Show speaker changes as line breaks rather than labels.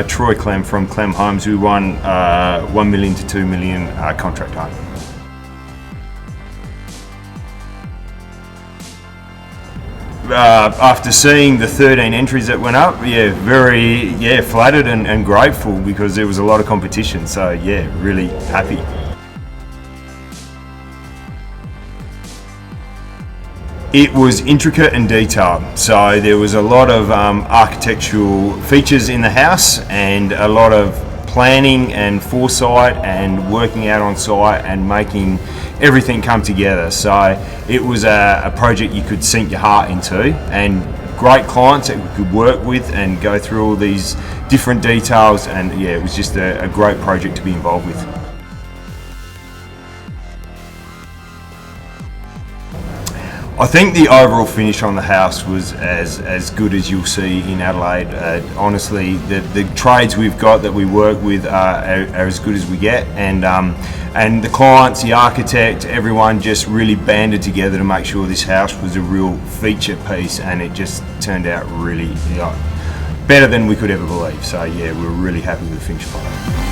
Troy Klemm from Klemm Homes, who won 1 million to 2 million contract home. After seeing the 13 entries that went up, very flattered and grateful, because there was a lot of competition. So really happy. It was intricate and detailed, so there was a lot of architectural features in the house and a lot of planning and foresight and working out on site and making everything come together. So it was a project you could sink your heart into, and great clients that we could work with and go through all these different details, and it was just a great project to be involved with. I think the overall finish on the house was as good as you'll see in Adelaide. Honestly, the trades we've got that we work with are as good as we get, and the clients, the architect, everyone just really banded together to make sure this house was a real feature piece, and it just turned out really better than we could ever believe. So we're really happy with the finished product.